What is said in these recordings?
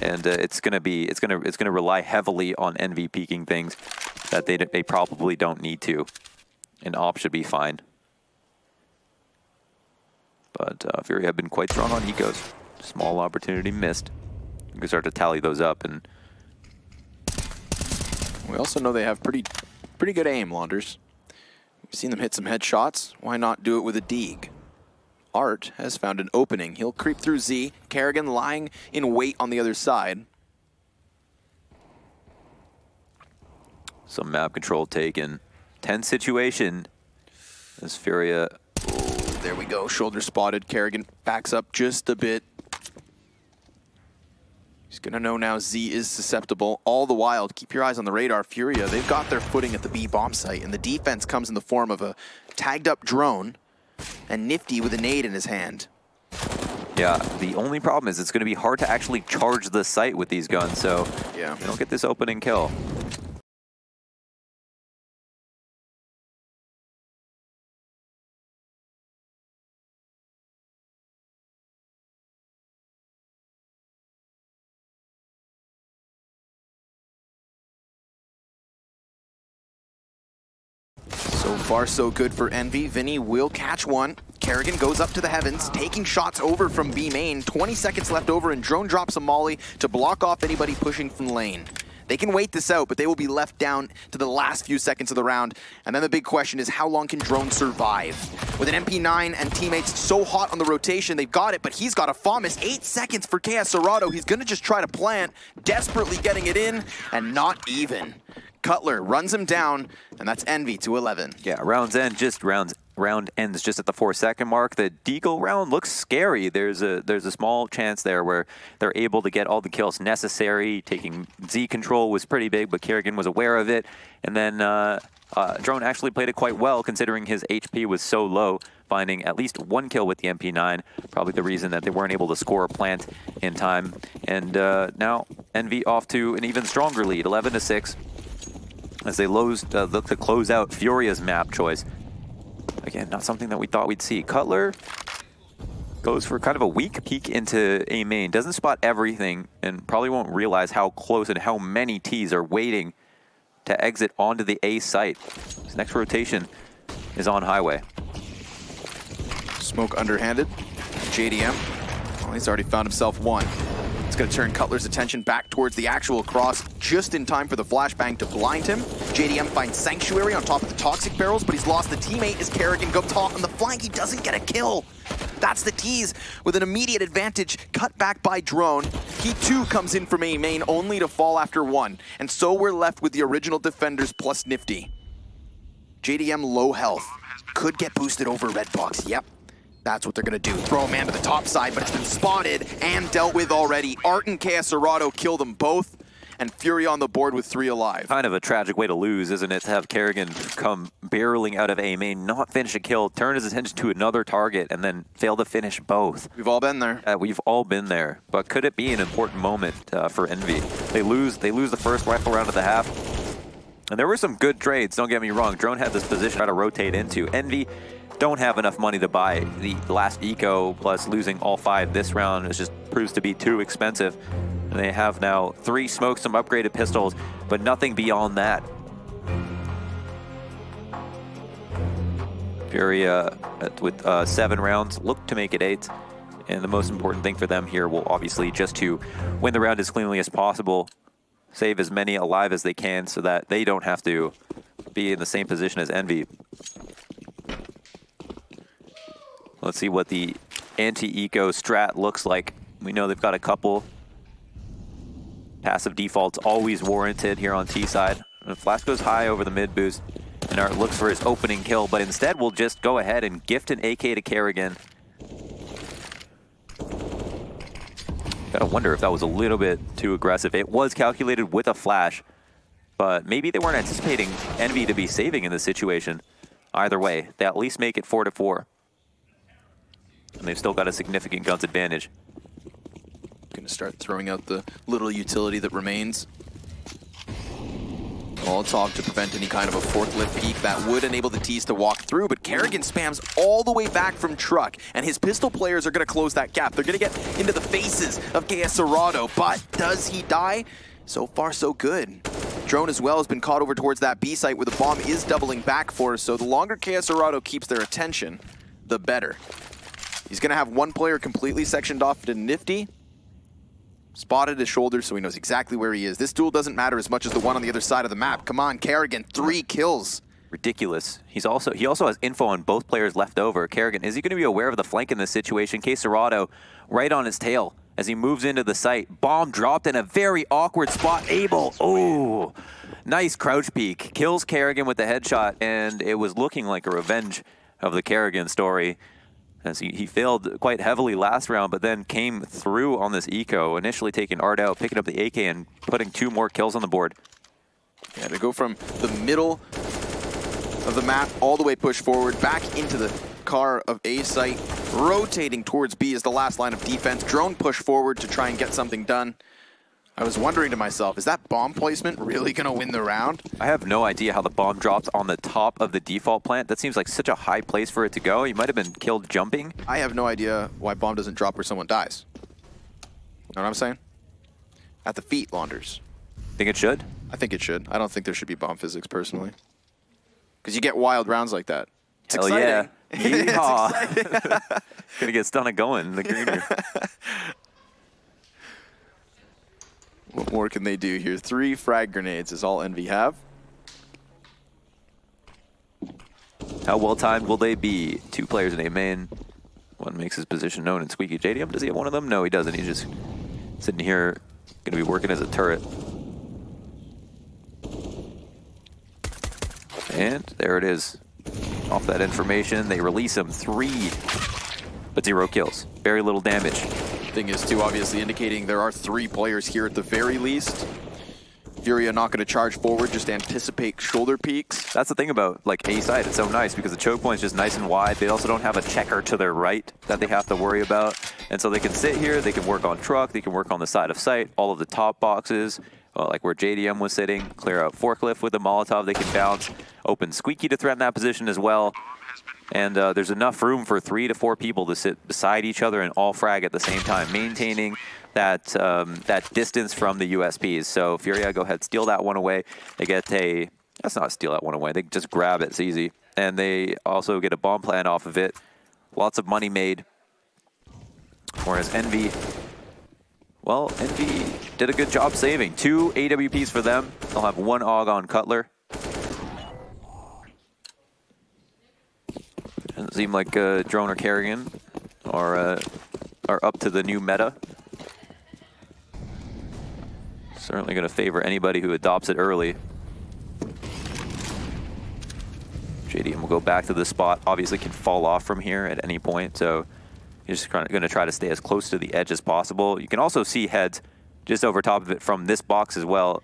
and it's gonna rely heavily on Envy peeking things that they probably don't need to, and Op should be fine. But FURIA have been quite strong on ecos. Small opportunity missed. You can start to tally those up, and we also know they have pretty good aim, Launders. We've seen them hit some headshots. Why not do it with a Deeg? Art has found an opening. He'll creep through Z. Kerrigan lying in wait on the other side. Some map control taken. Tense situation as FURIA. Oh, there we go. Shoulder spotted. Kerrigan backs up just a bit. He's gonna know now Z is susceptible. All the while, keep your eyes on the radar. FURIA, they've got their footing at the B bomb site, and the defense comes in the form of a tagged up drone and Nifty with a nade in his hand. Yeah, the only problem is it's going to be hard to actually charge the site with these guns, so yeah, they don't get this opening kill. So far, so good for Envy. Vinny will catch one. Kerrigan goes up to the heavens, taking shots over from B main. 20 seconds left over, and Drone drops a molly to block off anybody pushing from lane. They can wait this out, but they will be left down to the last few seconds of the round. And then the big question is, how long can Drone survive? With an MP9 and teammates so hot on the rotation, they've got it, but he's got a FAMAS. 8 seconds for KS Serato. He's gonna just try to plant, desperately getting it in, and not even. Cutler runs him down, and that's Envy to 11. Yeah, round ends just at the 4-second mark. The Deagle round looks scary. There's a small chance there where they're able to get all the kills necessary. Taking Z control was pretty big, but Kerrigan was aware of it. And then Drone actually played it quite well considering his HP was so low, finding at least 1 kill with the MP9. Probably the reason that they weren't able to score a plant in time. And now Envy off to an even stronger lead, 11-6. As they look to close out FURIA's map choice. Again, not something that we thought we'd see. Cutler goes for kind of a weak peek into A main. Doesn't spot everything and probably won't realize how close and how many Ts are waiting to exit onto the A site. His next rotation is on highway. Smoke underhanded. JDM. Well, he's already found himself one. It's going to turn Cutler's attention back towards the actual cross just in time for the flashbang to blind him. JDM finds Sanctuary on top of the toxic barrels, but he's lost the teammate as Kerrigan goes top on the flank. He doesn't get a kill. That's the tease with an immediate advantage cut back by Drone. He too comes in from A main only to fall after 1. And so we're left with the original defenders plus Nifty. JDM low health. Could get boosted over Red Box. Yep. That's what they're going to do. Throw a man to the top side, but it's been spotted and dealt with already. Art and KS Serato kill them both, and FURIA on the board with 3 alive. Kind of a tragic way to lose, isn't it? To have Kerrigan come barreling out of A main, not finish a kill, turn his attention to another target, and then fail to finish both. We've all been there. We've all been there. But could it be an important moment for Envy? They lose the first rifle round of the half. And there were some good trades, don't get me wrong. Drone had this position to rotate into. Envy don't have enough money to buy the last eco, plus losing all 5 this round just proves to be too expensive. And they have now 3 smokes, some upgraded pistols, but nothing beyond that. FURIA with 7 rounds, look to make it 8. And the most important thing for them here will obviously just to win the round as cleanly as possible, save as many alive as they can so that they don't have to be in the same position as Envy. Let's see what the anti-eco strat looks like. We know they've got a couple. Passive defaults always warranted here on T side. And Flash goes high over the mid boost. And Art looks for his opening kill, but instead we'll just go ahead and gift an AK to Kerrigan. Gotta wonder if that was a little bit too aggressive. It was calculated with a flash, but maybe they weren't anticipating Envy to be saving in this situation. Either way, they at least make it 4-4. And they've still got a significant guns advantage. Gonna start throwing out the little utility that remains. Molotov to prevent any kind of a forklift peek that would enable the T's to walk through, but Kerrigan spams all the way back from truck, and his pistol players are going to close that gap. They're going to get into the faces of KS Serrato, but does he die? So far, so good. Drone as well has been caught over towards that B site where the bomb is doubling back for us, so the longer KS Serrato keeps their attention, the better. He's going to have one player completely sectioned off to Nifty. Spotted his shoulder, so he knows exactly where he is. This duel doesn't matter as much as the one on the other side of the map. Come on, Kerrigan, 3 kills. Ridiculous. He also has info on both players left over. Kerrigan, is he going to be aware of the flank in this situation? KS Serrato right on his tail as he moves into the site. Bomb dropped in a very awkward spot. Abel, oh, nice crouch peek. Kills Kerrigan with the headshot, and it was looking like a revenge of the Kerrigan story, as he failed quite heavily last round, but then came through on this eco, initially taking Art out, picking up the AK, and putting 2 more kills on the board. Yeah, to go from the middle of the map all the way push forward, back into the car of A site, rotating towards B is the last line of defense. Drone push forward to try and get something done. I was wondering to myself, is that bomb placement really going to win the round? I have no idea how the bomb dropped on the top of the default plant. That seems like such a high place for it to go. He might have been killed jumping. I have no idea why bomb doesn't drop where someone dies. Know what I'm saying? At the feet, Launders. Think it should? I think it should. I don't think there should be bomb physics, personally. Because you get wild rounds like that. It's Hell exciting. Yeah. It's exciting. Gonna get stunning going in the greener. What more can they do here? 3 frag grenades is all Envy have. How well timed will they be? 2 players in A main. One makes his position known in Squeaky. JDM, does he have one of them? No, he doesn't. He's just sitting here, gonna be working as a turret. And there it is. Off that information, they release him. 3, but 0 kills. Very little damage. Thing is, too, obviously indicating there are 3 players here at the very least. FURIA not going to charge forward, just anticipate shoulder peaks. That's the thing about like A side. It's so nice because the choke point is just nice and wide. They also don't have a checker to their right that they have to worry about. And so they can sit here, they can work on truck, they can work on the side of sight, all of the top boxes, like where JDM was sitting, clear out forklift with the Molotov, they can bounce, open Squeaky to threaten that position as well. And there's enough room for 3 to 4 people to sit beside each other and all frag at the same time, maintaining that that distance from the USPs. So FURIA, go ahead, steal that one away. They get a, that's not steal that one away, they just grab it, it's easy. And they also get a bomb plan off of it. Lots of money made. Whereas Envy, well, Envy did a good job saving. 2 AWPs for them. They'll have 1 AUG on Cutler. Doesn't seem like Drone or Kerrigan are up to the new meta. Certainly going to favor anybody who adopts it early. JDM will go back to the spot. Obviously can fall off from here at any point, so he's just going to try to stay as close to the edge as possible. You can also see heads just over top of it from this box as well,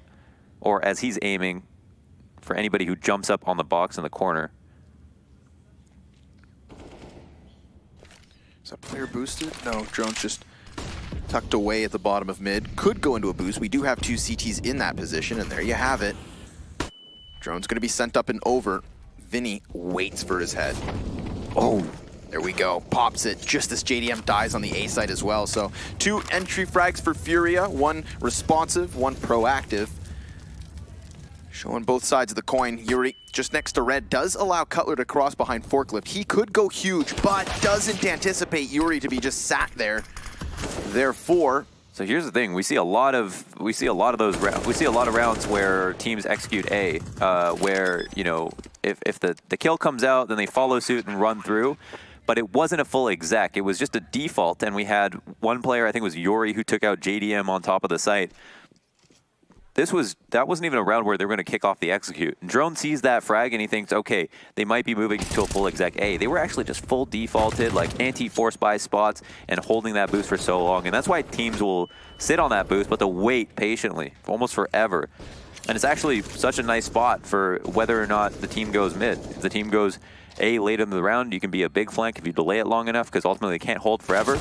or as he's aiming for anybody who jumps up on the box in the corner. Is that player boosted? No, Drone's just tucked away at the bottom of mid. Could go into a boost. We do have 2 CTs in that position, and there you have it. Drone's going to be sent up and over. Vinny waits for his head. Oh, there we go. Pops it just as JDM dies on the A side as well. So 2 entry frags for FURIA. 1 responsive, 1 proactive. Showing both sides of the coin. Yuri, just next to Red, does allow Cutler to cross behind forklift. He could go huge, but doesn't anticipate Yuri to be just sat there. Therefore, so here's the thing: we see a lot of those rounds. We see a lot of rounds where teams execute A, where if the kill comes out, then they follow suit and run through. But it wasn't a full exec; it was just a default. And we had 1 player, I think it was Yuri, who took out JDM on top of the site. That wasn't even a round where they were going to kick off the execute. And Drone sees that frag and he thinks, okay, they might be moving to a full exec A. They were actually just full defaulted, like anti-force buy spots and holding that boost for so long. And that's why teams will sit on that boost, but they'll wait patiently, almost forever. And it's actually such a nice spot for whether or not the team goes mid. If the team goes A late in the round, you can be a big flank if you delay it long enough, because ultimately they can't hold forever.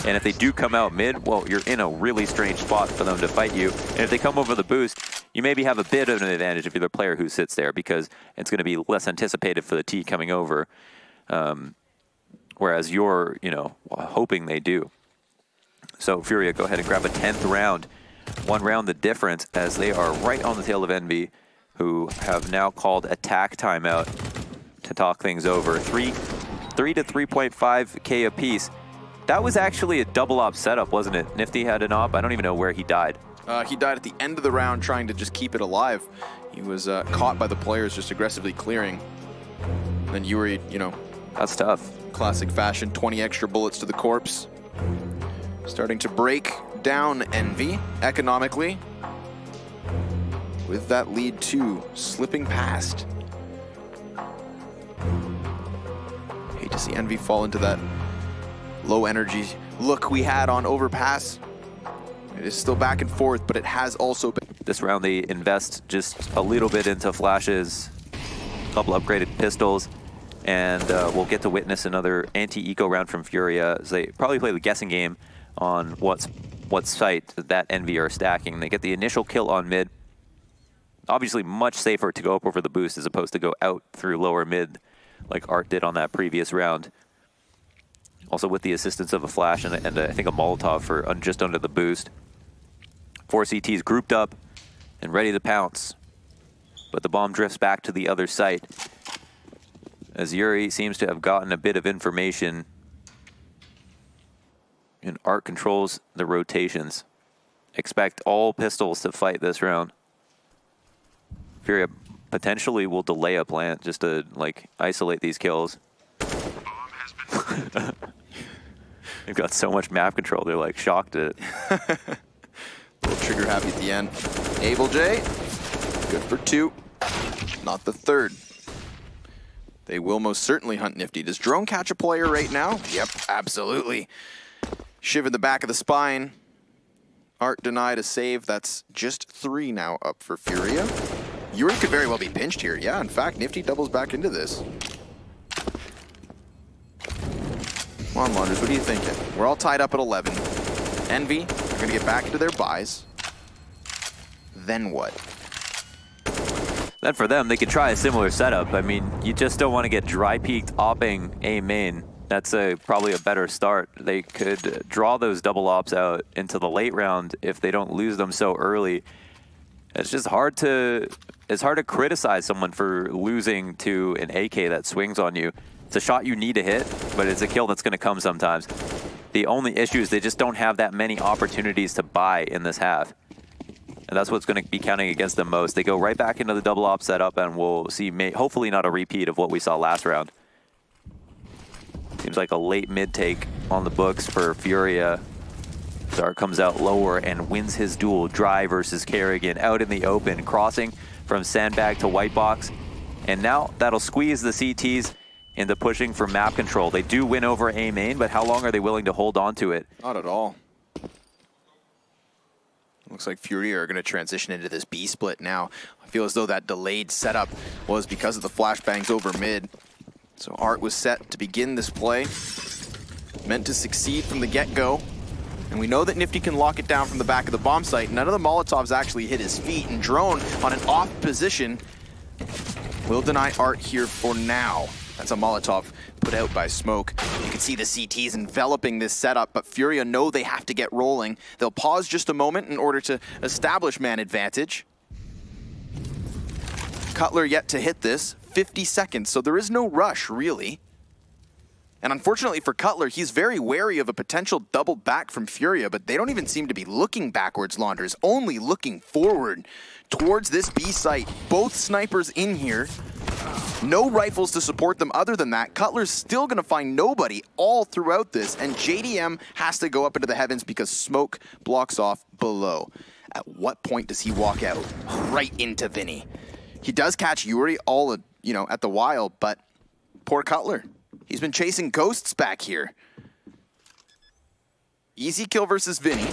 And if they do come out mid, well, you're in a really strange spot for them to fight you. And if they come over the boost, you maybe have a bit of an advantage if you're the player who sits there, because it's going to be less anticipated for the T coming over. Whereas you're, you know, hoping they do. So FURIA, go ahead and grab a 10th round. 1 round the difference, as they are right on the tail of Envy, who have now called attack timeout to talk things over. 3 to 3.5K apiece. That was actually a double op setup, wasn't it? Nifty had an op. I don't even know where he died. He died at the end of the round trying to just keep it alive. He was caught by the players just aggressively clearing. Then Yuri, you know. That's tough. Classic fashion, 20 extra bullets to the corpse. Starting to break down Envy economically, with that lead 2 slipping past. Hate to see Envy fall into that low energy look we had on Overpass. It is still back and forth, but it has also been. This round they invest just a little bit into flashes, a couple upgraded pistols, and we'll get to witness another anti-eco round from FURIA, as they probably play the guessing game on what site that Envy are stacking. They get the initial kill on mid. Obviously much safer to go up over the boost as opposed to go out through lower mid like Art did on that previous round. Also with the assistance of a flash and I think a Molotov for just under the boost. 4 CTs grouped up and ready to pounce. But the bomb drifts back to the other site, as Yuri seems to have gotten a bit of information, and Art controls the rotations. Expect all pistols to fight this round. FURIA potentially will delay a plant just to like isolate these kills. They've got so much map control, they're like shocked at it. A little trigger happy at the end. Able J, good for 2, not the 3rd. They will most certainly hunt Nifty. Does Drone catch a player right now? Yep, absolutely. Shiv in the back of the spine. Art denied a save. That's just 3 now up for FURIA. Yuri could very well be pinched here. Yeah, in fact, Nifty doubles back into this. Come on, Launders, what are you thinking? We're all tied up at 11. Envy are going to get back into their buys. Then what? Then for them, they could try a similar setup. I mean, you just don't want to get dry-peaked opping A main. That's probably a better start. They could draw those double ops out into the late round if they don't lose them so early. It's just hard to criticize someone for losing to an AK that swings on you. It's a shot you need to hit, but it's a kill that's going to come sometimes. The only issue is they just don't have that many opportunities to buy in this half. And that's what's going to be counting against them most. They go right back into the double op setup, and we'll see hopefully not a repeat of what we saw last round. Seems like a late mid take on the books for FURIA. Dart comes out lower and wins his duel. Dry versus Kerrigan out in the open, crossing from sandbag to white box. And now that'll squeeze the CTs into pushing for map control. They do win over A main, but how long are they willing to hold on to it? Not at all. Looks like FURIA are going to transition into this B split now. I feel as though that delayed setup was because of the flashbangs over mid. So Art was set to begin this play, meant to succeed from the get-go. And we know that Nifty can lock it down from the back of the bomb site. None of the Molotovs actually hit his feet, and Drone on an off position will deny Art here for now. That's a Molotov put out by Smoke. You can see the CTs enveloping this setup, but FURIA know they have to get rolling. They'll pause just a moment in order to establish man advantage. Cutler yet to hit this, 50 seconds, so there is no rush, really. And unfortunately for Cutler, he's very wary of a potential double back from FURIA, but they don't even seem to be looking backwards, Launders, only looking forward towards this B site. Both snipers in here. No rifles to support them other than that. Cutler's still going to find nobody all throughout this, and JDM has to go up into the heavens because Smoke blocks off below. At what point does he walk out? Right into Vinny. He does catch Yuri all, at the wild, but poor Cutler. He's been chasing ghosts back here. Easy kill versus Vinny.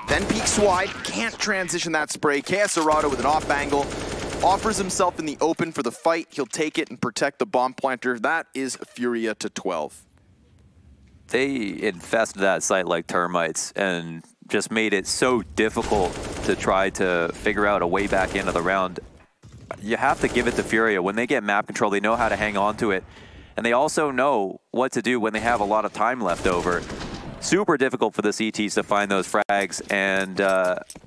Then peeks wide, can't transition that spray. KS Arado with an off angle. Offers himself in the open for the fight. He'll take it and protect the bomb planter. That is FURIA to 12. they infested that site like termites and just made it so difficult to try to figure out a way back into the round. You have to give it to FURIA. When they get map control, they know how to hang on to it. And they also know what to do when they have a lot of time left over. Super difficult for the CTs to find those frags, and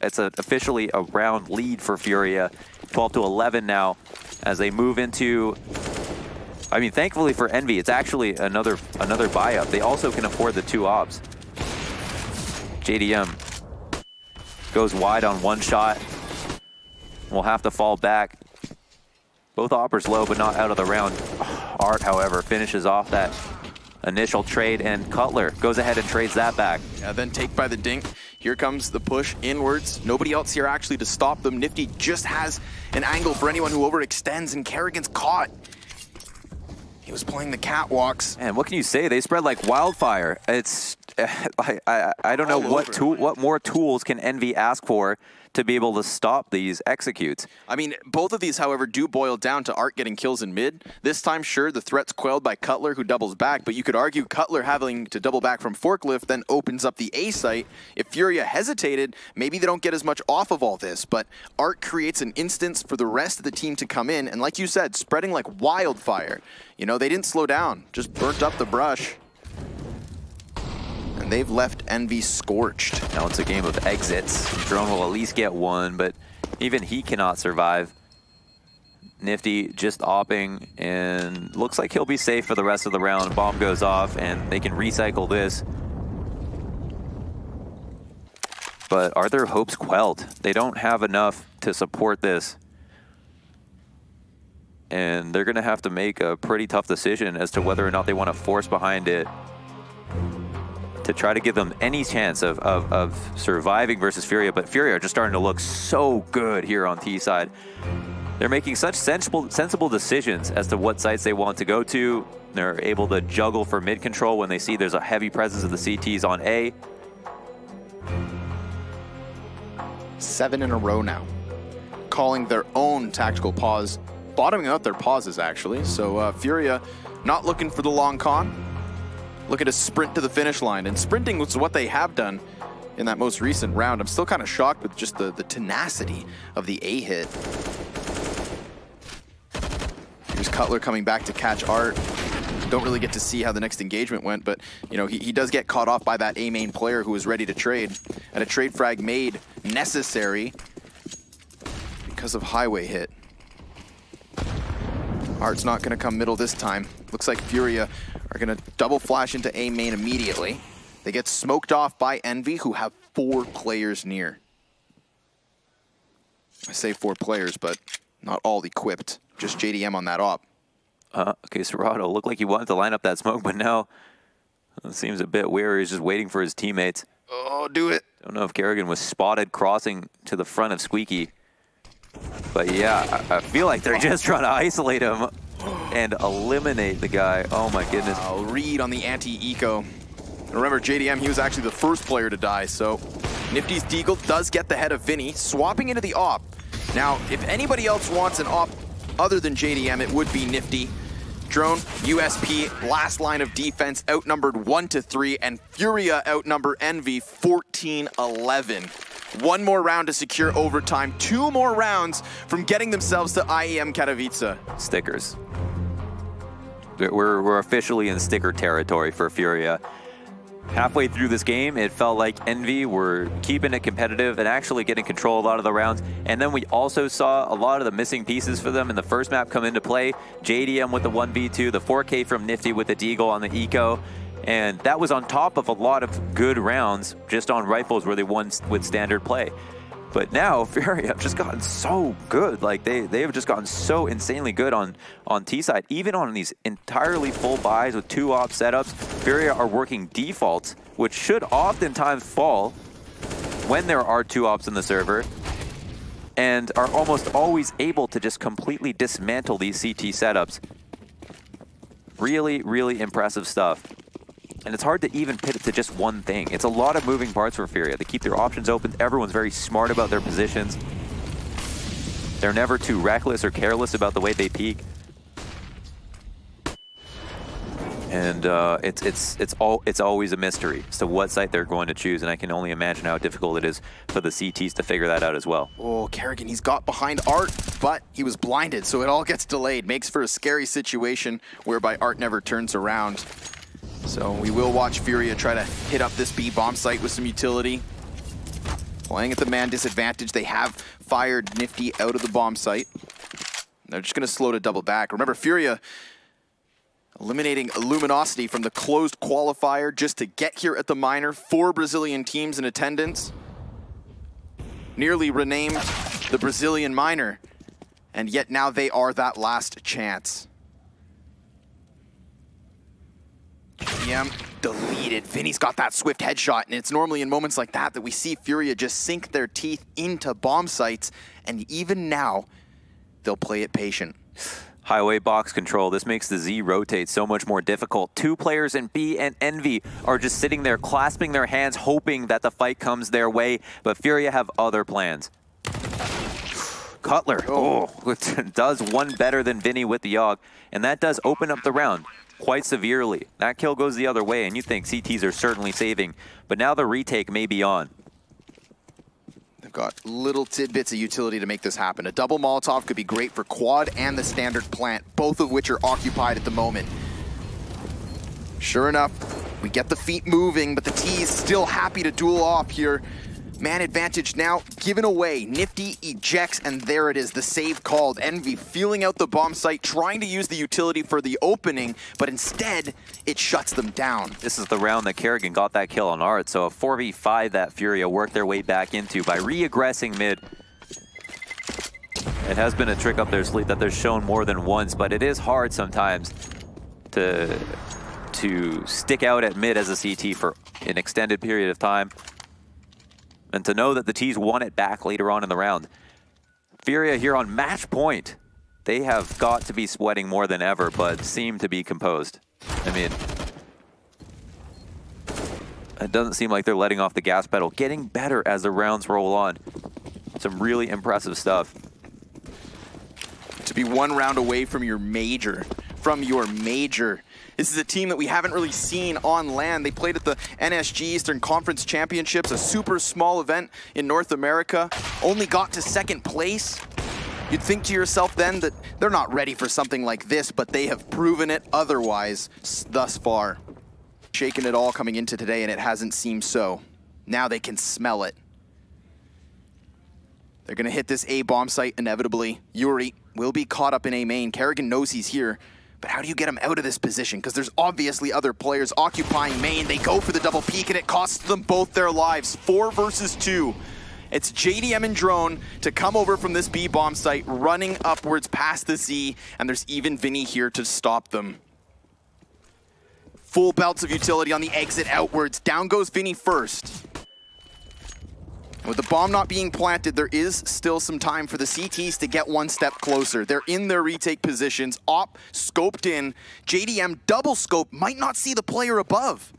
it's officially a round lead for FURIA. 12-11 now as they move into... I mean, thankfully for Envy, it's actually another buy-up. They also can afford the 2 ops. JDM goes wide on 1 shot. Will have to fall back. Both oppers low, but not out of the round. Art, however, finishes off that initial trade, and Cutler goes ahead and trades that back. Yeah, then take by the dink. Here comes the push inwards. Nobody else here actually to stop them. Nifty just has an angle for anyone who overextends, and Kerrigan's caught. He was playing the catwalks. And what can you say? They spread like wildfire. It's I don't know what more tools can Envy ask for to be able to stop these executes. I mean, both of these, however, do boil down to Art getting kills in mid. This time, sure, the threat's quelled by Cutler, who doubles back, but you could argue Cutler having to double back from Forklift then opens up the A site. If FURIA hesitated, maybe they don't get as much off of all this, but Art creates an instance for the rest of the team to come in, and like you said, spreading like wildfire. You know, they didn't slow down, just burnt up the brush. And they've left Envy scorched. Now it's a game of exits. Drone will at least get 1, but even he cannot survive. Nifty just opping, and looks like he'll be safe for the rest of the round. Bomb goes off, and they can recycle this. But are their hopes quelled? They don't have enough to support this. And they're going to have to make a pretty tough decision as to whether or not they want to force behind it to try to give them any chance of surviving versus FURIA. But FURIA are just starting to look so good here on T side. They're making such sensible decisions as to what sites they want to go to. They're able to juggle for mid control when they see there's a heavy presence of the CTs on A. 7 in a row now. Calling their own tactical pause. Bottoming out their pauses, actually. So FURIA not looking for the long con. Looking to sprint to the finish line, and sprinting was what they have done in that most recent round. I'm still kind of shocked with just the tenacity of the A hit. Here's Cutler coming back to catch Art. Don't really get to see how the next engagement went, but you know, he does get caught off by that A main player who was ready to trade, and a trade frag made necessary because of highway hit. Art's not going to come middle this time. Looks like FURIA are going to double flash into A main immediately. They get smoked off by Envy, who have 4 players near. I say 4 players, but not all equipped. Just JDM on that op. Okay, Serrato looked like he wanted to line up that smoke, but now it seems a bit weary. He's just waiting for his teammates. Oh, do it. Don't know if Kerrigan was spotted crossing to the front of Squeaky. But yeah, I feel like they're just trying to isolate him and eliminate the guy. Oh my goodness. Reed on the anti-eco. Remember, JDM, he was actually the first player to die, so Nifty's Deagle does get the head of Vinny, swapping into the op. Now, if anybody else wants an op other than JDM, it would be Nifty. Drone, USP, last line of defense, outnumbered 1-3, and FURIA outnumber Envy 14-11. 1 more round to secure overtime. 2 more rounds from getting themselves to IEM Katowice. Stickers. We're officially in sticker territory for FURIA. Halfway through this game, it felt like Envy were keeping it competitive and actually getting control a lot of the rounds. And then we also saw a lot of the missing pieces for them in the first map come into play. JDM with the 1v2, the 4K from Nifty with the Deagle on the Eco. And that was on top of a lot of good rounds just on rifles where they won with standard play. But now FURIA have just gotten so good. Like they have just gotten so insanely good on T side. Even on these entirely full buys with 2 op setups, FURIA are working defaults, which should oftentimes fall when there are 2 ops in the server, and are almost always able to just completely dismantle these CT setups. Really, really impressive stuff. And it's hard to even pit it to just one thing. It's a lot of moving parts for FURIA. They keep their options open. Everyone's very smart about their positions. They're never too reckless or careless about the way they peek. And it's always a mystery as to what site they're going to choose, and I can only imagine how difficult it is for the CTs to figure that out as well. Oh, Kerrigan, he's got behind Art, but he was blinded, so it all gets delayed. Makes for a scary situation whereby Art never turns around. So we will watch FURIA try to hit up this B bomb site with some utility. Playing at the man disadvantage, they have fired Nifty out of the bomb site. They're just going to slow to double back. Remember, FURIA eliminating Luminosity from the closed qualifier just to get here at the minor. 4 Brazilian teams in attendance. Nearly renamed the Brazilian minor. And yet now they are that last chance. IEM deleted. Vinny's got that swift headshot, and it's normally in moments like that that we see FURIA just sink their teeth into bomb sites, and even now, they'll play it patient. Highway box control. This makes the Z rotate so much more difficult. 2 players in B and Envy are just sitting there clasping their hands, hoping that the fight comes their way, but FURIA have other plans. Cutler, does one better than Vinny with the AUG, and that does open up the round quite severely. That kill goes the other way, and you think CTs are certainly saving, but now the retake may be on. They've got little tidbits of utility to make this happen. A double Molotov could be great for quad and the standard plant, both of which are occupied at the moment. Sure enough, we get the feet moving, but the T's still happy to duel off here. Man advantage now given away. Nifty ejects, and there it is, the save called. Envy feeling out the bomb site, trying to use the utility for the opening, but instead, it shuts them down. This is the round that Kerrigan got that kill on Art, so a 4v5 that FURIA worked their way back into by re-aggressing mid. It has been a trick up their sleeve that they're shown more than once, but it is hard sometimes to stick out at mid as a CT for an extended period of time. And to know that the T's won it back later on in the round. FURIA here on match point. They have got to be sweating more than ever, but seem to be composed. I mean, it doesn't seem like they're letting off the gas pedal. Getting better as the rounds roll on. Some really impressive stuff. To be 1 round away from your major. This is a team that we haven't really seen on LAN. They played at the NSG Eastern Conference Championships, a super small event in North America. Only got to 2nd place. You'd think to yourself then that they're not ready for something like this, but they have proven it otherwise thus far. Shaken it all coming into today, and it hasn't seemed so. Now they can smell it. They're going to hit this A bomb site inevitably. Yuri will be caught up in A main. Kerrigan knows he's here. But how do you get him out of this position? Because there's obviously other players occupying main. They go for the double peek, and it costs them both their lives. 4 versus 2. It's JDM and Drone to come over from this B bomb site, running upwards past the Z, and there's even Vinny here to stop them. Full belts of utility on the exit outwards. Down goes Vinny first. With the bomb not being planted, there is still some time for the CTs to get 1 step closer. They're in their retake positions. Op scoped in. JDM double scope, might not see the player above.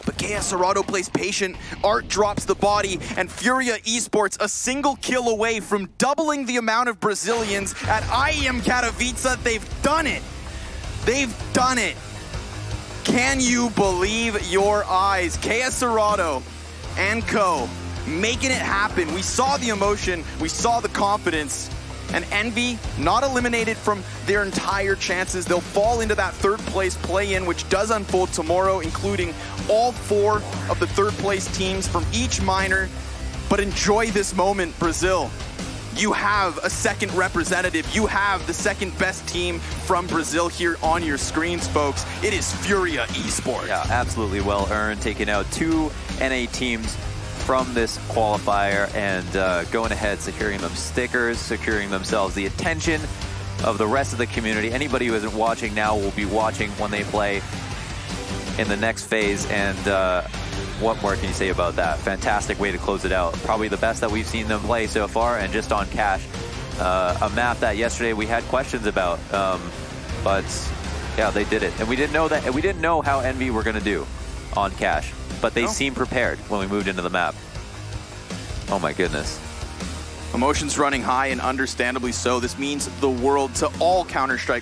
But KS Serrato plays patient. Art drops the body, and FURIA Esports a single kill away from doubling the amount of Brazilians at IEM Katowice. They've done it. They've done it. Can you believe your eyes? KS Serrato and co. making it happen. We saw the emotion, we saw the confidence, and Envy not eliminated from their entire chances. They'll fall into that 3rd place play-in, which does unfold tomorrow, including all 4 of the 3rd place teams from each minor. But enjoy this moment, Brazil. You have a 2nd representative. You have the 2nd best team from Brazil here on your screens, folks. It is FURIA Esports. Yeah, absolutely well earned, taking out 2 NA teams from this qualifier and going ahead, securing them stickers, securing themselves the attention of the rest of the community. Anybody who isn't watching now will be watching when they play in the next phase, and what more can you say about that? Fantastic way to close it out. Probably the best that we've seen them play so far, and just on Cash. A map that yesterday we had questions about, but yeah, they did it. And we didn't know that, and we didn't know how Envy were gonna do on Cash. But they seemed prepared when we moved into the map. Oh my goodness. Emotions running high, and understandably so. This means the world to all Counter-Strike